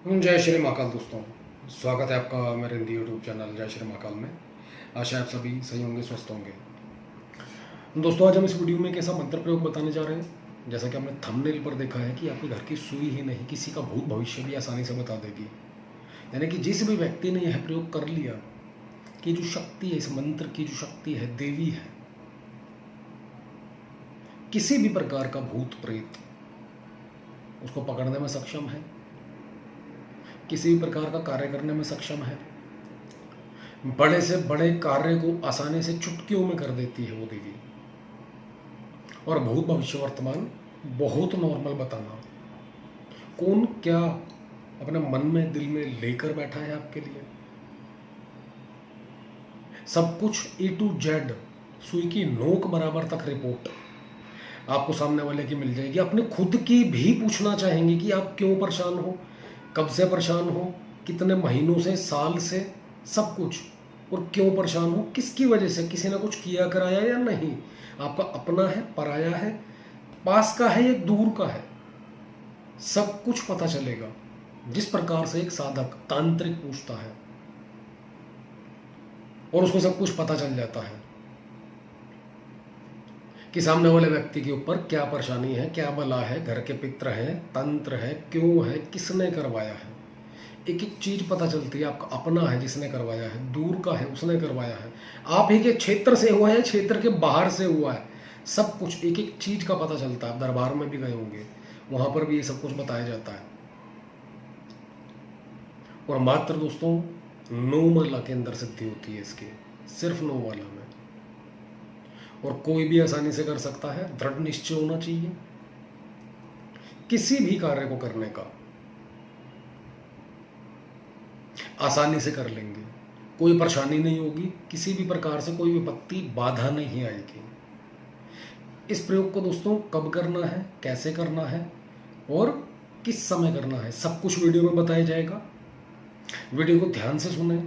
जय श्री महाकाल दोस्तों। स्वागत है आपका मेरे हिंदी यूट्यूब चैनल जय श्री महाकाल में। आशा आप सभी सही होंगे, स्वस्थ होंगे। दोस्तों, आज हम इस वीडियो में एक ऐसा मंत्र प्रयोग बताने जा रहे हैं, जैसा कि हमने थंबनेल पर देखा है कि आपके घर की सुई ही नहीं, किसी का भूत भविष्य भी आसानी से बता देगी। यानी कि जिस भी व्यक्ति ने यह प्रयोग कर लिया कि जो शक्ति है, इस मंत्र की जो शक्ति है, देवी है, किसी भी प्रकार का भूत प्रेत उसको पकड़ने में सक्षम है, किसी भी प्रकार का कार्य करने में सक्षम है, बड़े से बड़े कार्य को आसानी से चुटकियों में कर देती है वो देवी। और भूत भविष्य वर्तमान बहुत नॉर्मल बताना। कौन क्या अपने मन में दिल में लेकर बैठा है आपके लिए, सब कुछ A to Z, सुई की नोक बराबर तक रिपोर्ट आपको सामने वाले की मिल जाएगी। अपने खुद की भी पूछना चाहेंगे कि आप क्यों परेशान हो, कब से परेशान हो, कितने महीनों से, साल से, सब कुछ, और क्यों परेशान हो, किसकी वजह से, किसी ने कुछ किया कराया या नहीं, आपका अपना है, पराया है, पास का है या दूर का है, सब कुछ पता चलेगा। जिस प्रकार से एक साधक तांत्रिक पूछता है और उसको सब कुछ पता चल जाता है कि सामने वाले व्यक्ति के ऊपर क्या परेशानी है, क्या बला है, घर के पित्र है, तंत्र है, क्यों है, किसने करवाया है, एक एक चीज पता चलती है। आपका अपना है जिसने करवाया है, दूर का है उसने करवाया है, आप ही के क्षेत्र से हुआ है, क्षेत्र के बाहर से हुआ है, सब कुछ एक एक चीज का पता चलता है। दरबार में भी गए होंगे, वहां पर भी ये सब कुछ बताया जाता है। और मात्र दोस्तों 9 माला के अंदर सिद्धि होती है इसकी, सिर्फ 9 माला में। और कोई भी आसानी से कर सकता है, दृढ़ निश्चय होना चाहिए किसी भी कार्य को करने का, आसानी से कर लेंगे, कोई परेशानी नहीं होगी, किसी भी प्रकार से कोई विपत्ति बाधा नहीं आएगी। इस प्रयोग को दोस्तों कब करना है, कैसे करना है और किस समय करना है, सब कुछ वीडियो में बताया जाएगा। वीडियो को ध्यान से सुने,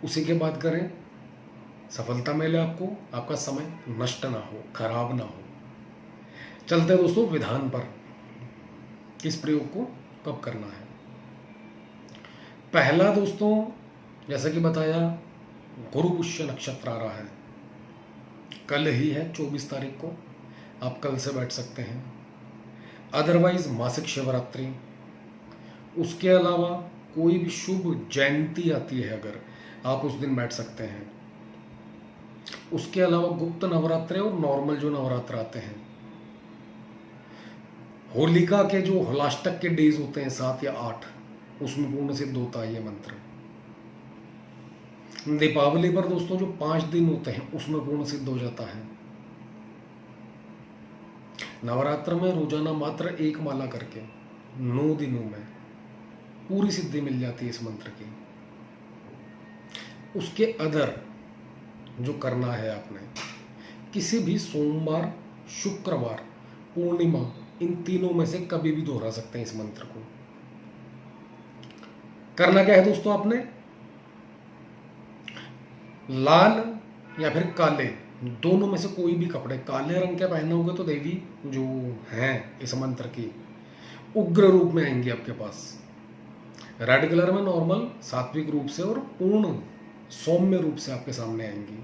उसी के बाद करें, सफलता मिले आपको, आपका समय नष्ट ना हो, खराब ना हो। चलते हैं दोस्तों विधान पर, किस प्रयोग को कब करना है। पहला दोस्तों, जैसा कि बताया, गुरु पुष्य नक्षत्र आ रहा है, कल ही है 24 तारीख को, आप कल से बैठ सकते हैं। अदरवाइज मासिक शिवरात्रि, उसके अलावा कोई भी शुभ जयंती आती है अगर, आप उस दिन बैठ सकते हैं। उसके अलावा गुप्त नवरात्र और नॉर्मल जो नवरात्र आते हैं, होलिका के जो होलाष्टक के डेज होते हैं 7 या 8, उसमें पूर्ण सिद्ध होता है ये मंत्र। दीपावली पर दोस्तों जो 5 दिन होते हैं उसमें पूर्ण सिद्ध हो जाता है। नवरात्र में रोजाना मात्र 1 माला करके 9 दिनों में पूरी सिद्धि मिल जाती है इस मंत्र की। उसके अदर जो करना है आपने, किसी भी सोमवार, शुक्रवार, पूर्णिमा, इन तीनों में से कभी भी दोहरा सकते हैं इस मंत्र को। करना क्या है दोस्तों, आपने लाल या फिर काले, दोनों में से कोई भी कपड़े काले रंग के पहने होंगे तो देवी जो हैं इस मंत्र की उग्र रूप में आएंगी आपके पास। रेड कलर में नॉर्मल सात्विक रूप से और पूर्ण सौम्य रूप से आपके सामने आएंगी।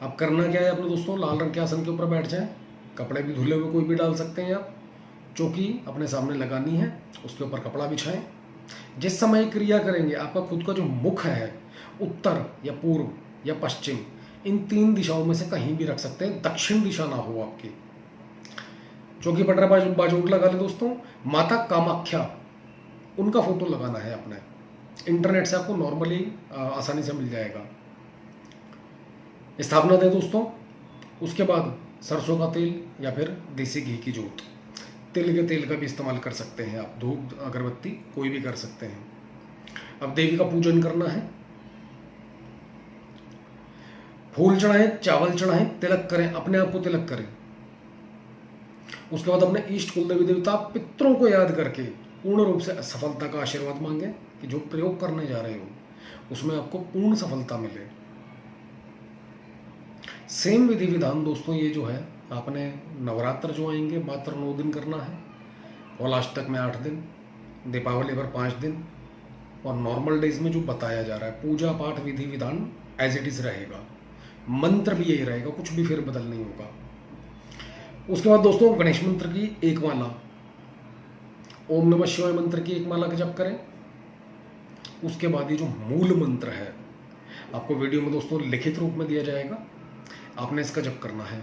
अब करना क्या है आपने दोस्तों, लाल रंग के आसन के ऊपर बैठ जाएं, कपड़े भी धुले हुए कोई भी डाल सकते हैं आप, चौकी अपने सामने लगानी है, उसके ऊपर कपड़ा बिछाएं। जिस समय क्रिया करेंगे, आपका खुद का जो मुख है, उत्तर या पूर्व या पश्चिम, इन 3 दिशाओं में से कहीं भी रख सकते हैं, दक्षिण दिशा ना हो आपकी। चौकी पटरा बाजूट लगा ले दोस्तों। माता कामाख्या, उनका फोटो लगाना है अपने, इंटरनेट से आपको नॉर्मली आसानी से मिल जाएगा। स्थापना दें दोस्तों। उसके बाद सरसों का तेल या फिर देसी घी की जोत, तिल के तेल का भी इस्तेमाल कर सकते हैं आप, धूप अगरबत्ती कोई भी कर सकते हैं। अब देवी का पूजन करना है, फूल चढ़ाएं, चावल चढ़ाएं, तिलक करें, अपने आप को तिलक करें। उसके बाद अपने इष्ट कुल देवी देवता पितरों को याद करके पूर्ण रूप से सफलता का आशीर्वाद मांगे कि जो प्रयोग करने जा रहे हो उसमें आपको पूर्ण सफलता मिले। सेम विधि विधान दोस्तों ये जो है, आपने नवरात्र जो आएंगे मात्र 9 दिन करना है, और लास्ट तक में 8 दिन, दीपावली पर 5 दिन, और नॉर्मल डेज में जो बताया जा रहा है पूजा पाठ विधि विधान एज इट इज रहेगा, मंत्र भी यही रहेगा, कुछ भी फिर बदल नहीं होगा। उसके बाद दोस्तों गणेश मंत्र की एक माला, ओम नमः शिवाय मंत्र की एक माला का जप करें। उसके बाद ये जो मूल मंत्र है आपको वीडियो में दोस्तों लिखित रूप में दिया जाएगा, आपने इसका जप करना है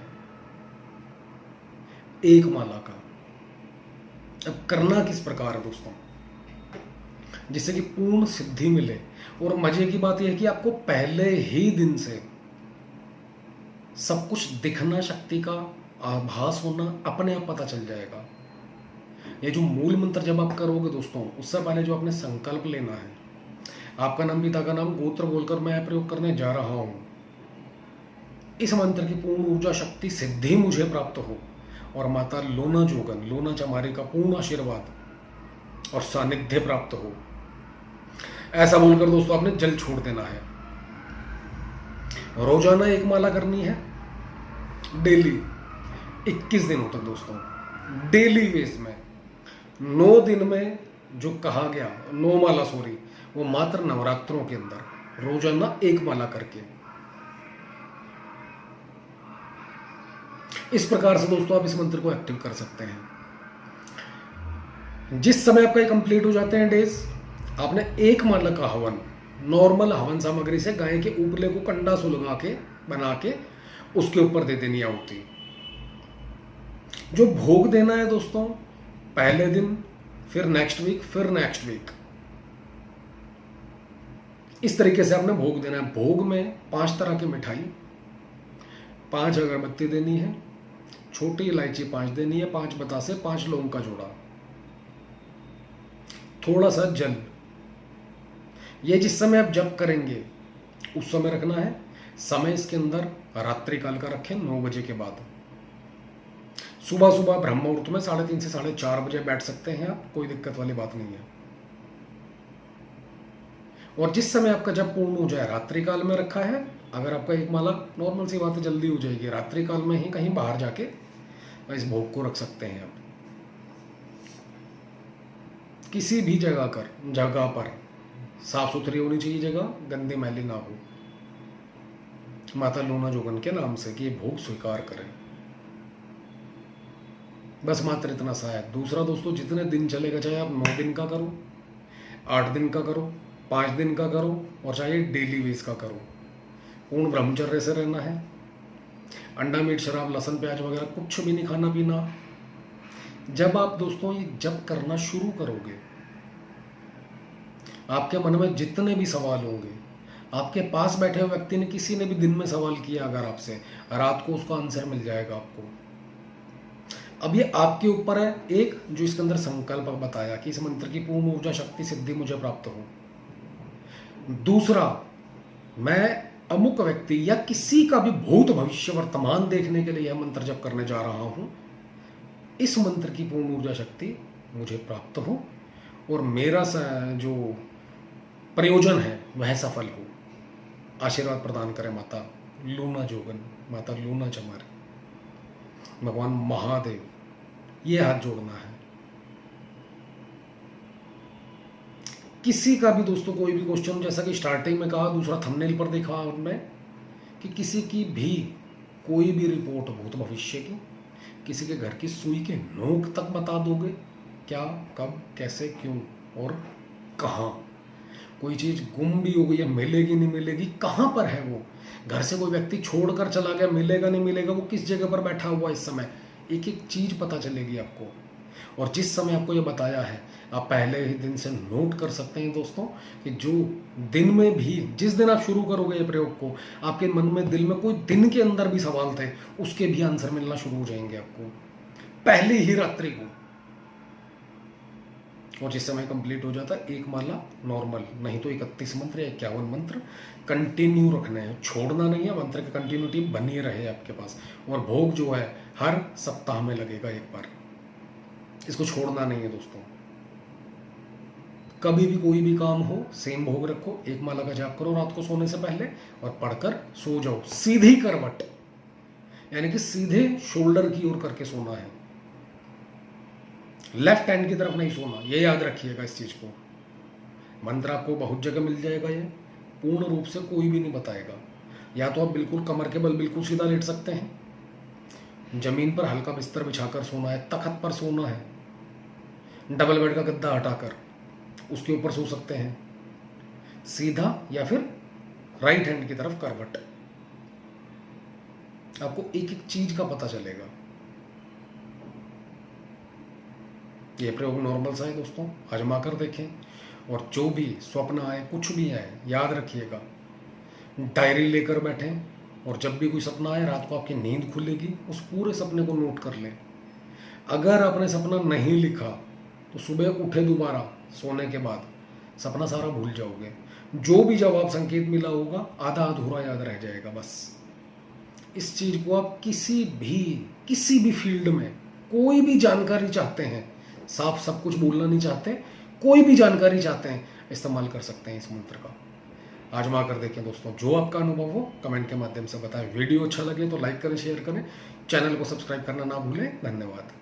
एक माला का। अब करना किस प्रकार है दोस्तों, जिससे कि पूर्ण सिद्धि मिले। और मजे की बात यह है कि आपको पहले ही दिन से सब कुछ दिखना, शक्ति का आभास होना अपने आप पता चल जाएगा। ये जो मूल मंत्र जब आप करोगे दोस्तों, उससे पहले जो आपने संकल्प लेना है, आपका नाम, पिता का नाम, गोत्र बोलकर मैं प्रयोग करने जा रहा हूं, इस मंत्र की पूर्ण ऊर्जा, शक्ति, सिद्धि मुझे प्राप्त हो और माता लोना जोगन, लोना चमारी का पूर्ण आशीर्वाद और सानिध्य प्राप्त हो, ऐसा बोलकर दोस्तों आपने जल छोड़ देना है। रोजाना एक माला करनी है, डेली 21 दिनों तक दोस्तों, डेली बेस में। 9 दिन में जो कहा गया, 9 माला सॉरी, वो मात्र नवरात्रों के अंदर रोजाना एक माला करके। इस प्रकार से दोस्तों आप इस मंत्र को एक्टिव कर सकते हैं। जिस समय आपका ये कंप्लीट हो जाते हैं डेज, आपने एक माला का हवन नॉर्मल हवन सामग्री से गाय के उपले को कंडा सुलगा के बना के उसके ऊपर दे देनी आहुति। जो भोग देना है दोस्तों, पहले दिन, फिर नेक्स्ट वीक, फिर नेक्स्ट वीक, इस तरीके से आपने भोग देना है। भोग में 5 तरह की मिठाई, 5 अगरबत्ती देनी है, छोटी इलायची 5 देनी है, 5 बतासे, 5 लौंग का जोड़ा, थोड़ा सा जल। ये जिस समय आप जप करेंगे उस समय रखना है। समय इसके अंदर रात्रि काल का रखें, 9 बजे के बाद। सुबह सुबह ब्रह्म मुहूर्त में 3:30 से 4:30 बजे बैठ सकते हैं आप, कोई दिक्कत वाली बात नहीं है। और जिस समय आपका जब पूर्ण हो जाए, रात्रि काल में रखा है। अगर आपका एक माला, नॉर्मल सी बात है, जल्दी हो जाएगी, रात्रि काल में ही कहीं बाहर जाके इस भोग को रख सकते हैं आप। किसी भी जगह पर साफ सुथरी होनी चाहिए जगह, गंदी मैली ना हो, माता लोना जोगन के नाम से कि ये भोग स्वीकार करें। बस मात्र इतना सा है। दूसरा दोस्तों, जितने दिन चलेगा, चाहे आप 9 दिन का करो, 8 दिन का करो, 5 दिन का करो, और चाहे डेली बेस का करो, पूर्ण ब्रह्मचर्य से रहना है। अंडा, मीट, शराब, लहसुन, प्याज वगैरह कुछ भी नहीं खाना पीना। जब आप दोस्तों ये जब करना शुरू करोगे, आपके मन में जितने भी सवाल होंगे, आपके पास बैठे हुए व्यक्ति ने किसी ने भी दिन में सवाल किया अगर आपसे, रात को उसका आंसर मिल जाएगा आपको। अब ये आपके ऊपर है। एक जो इसके अंदर संकल्प बताया कि इस मंत्र की पूर्ण ऊर्जा, शक्ति, सिद्धि मुझे प्राप्त हो। दूसरा, मैं अमुक व्यक्ति या किसी का भी भूत भविष्य वर्तमान देखने के लिए यह मंत्र जप करने जा रहा हूं, इस मंत्र की पूर्ण ऊर्जा, शक्ति मुझे प्राप्त हो और मेरा जो प्रयोजन है वह सफल हो। आशीर्वाद प्रदान करें माता लोना जोगन, माता लोना चमारी, भगवान महादेव। ये हाथ जोड़ना है। किसी का भी दोस्तों कोई भी क्वेश्चन, जैसा कि स्टार्टिंग में कहा, दूसरा थंबनेल पर देखा आपने, कि किसी की भी कोई भी रिपोर्ट भूत भविष्य की, किसी के घर की सुई के नोक तक बता दोगे, क्या, कब, कैसे, क्यों और कहाँ। कोई चीज़ गुम भी हो गई है, मिलेगी नहीं मिलेगी, कहाँ पर है वो, घर से कोई व्यक्ति छोड़कर चला गया, मिलेगा नहीं मिलेगा, वो किस जगह पर बैठा हुआ इस समय, एक एक चीज़ पता चलेगी आपको। और जिस समय आपको ये बताया है, आप पहले ही दिन से नोट कर सकते हैं दोस्तों, कि जो दिन में भी, जिस दिन आप शुरू करोगे ये प्रयोग को, आपके मन में, दिल में कोई दिन के अंदर भी सवाल थे, उसके भी आंसर मिलना शुरू हो जाएंगे आपको पहली ही रात्रि को। और जिस समय कंप्लीट हो जाता है, एक माला नॉर्मल, नहीं तो 31 मंत्र या 51 मंत्र कंटिन्यू रखने हैं, छोड़ना नहीं है। मंत्र की कंटिन्यूटी बनी रहे आपके पास। और भोग जो है हर सप्ताह में लगेगा एक बार, इसको छोड़ना नहीं है दोस्तों। कभी भी कोई भी काम हो, सेम भोग रखो, एक माला का जाप करो रात को सोने से पहले और पढ़कर सो जाओ। सीधी करवट, यानी कि सीधे शोल्डर की ओर करके सोना है। लेफ्ट हैंड की तरफ नहीं सोना, ये याद रखिएगा इस चीज़ को। मंत्र आपको बहुत जगह मिल जाएगा, ये पूर्ण रूप से कोई भी नहीं बताएगा। या तो आप बिल्कुल कमर के बल बिल्कुल सीधा लेट सकते हैं, जमीन पर हल्का बिस्तर बिछाकर सोना है, तखत पर सोना है, डबल बेड का गद्दा हटाकर उसके ऊपर सो सकते हैं, सीधा या फिर राइट हैंड की तरफ करवट। आपको एक एक चीज का पता चलेगा। ये प्रयोग नॉर्मल सा है दोस्तों, आजमा कर देखें। और जो भी स्वप्न आए, कुछ भी आए, याद रखिएगा, डायरी लेकर बैठें और जब भी कोई सपना आए, रात को आपकी नींद खुलेगी, उस पूरे सपने को नोट कर लें। अगर आपने सपना नहीं लिखा तो सुबह उठे दोबारा सोने के बाद सपना सारा भूल जाओगे। जो भी जवाब संकेत मिला होगा आधा अधूरा याद रह जाएगा बस। इस चीज को आप किसी भी फील्ड में कोई भी जानकारी चाहते हैं, साफ सब कुछ बोलना नहीं चाहते, कोई भी जानकारी चाहते हैं, इस्तेमाल कर सकते हैं इस मंत्र का। आजमा कर देखें दोस्तों। जो आपका अनुभव हो कमेंट के माध्यम से बताएं। वीडियो अच्छा लगे तो लाइक करें, शेयर करें, चैनल को सब्सक्राइब करना ना भूलें। धन्यवाद।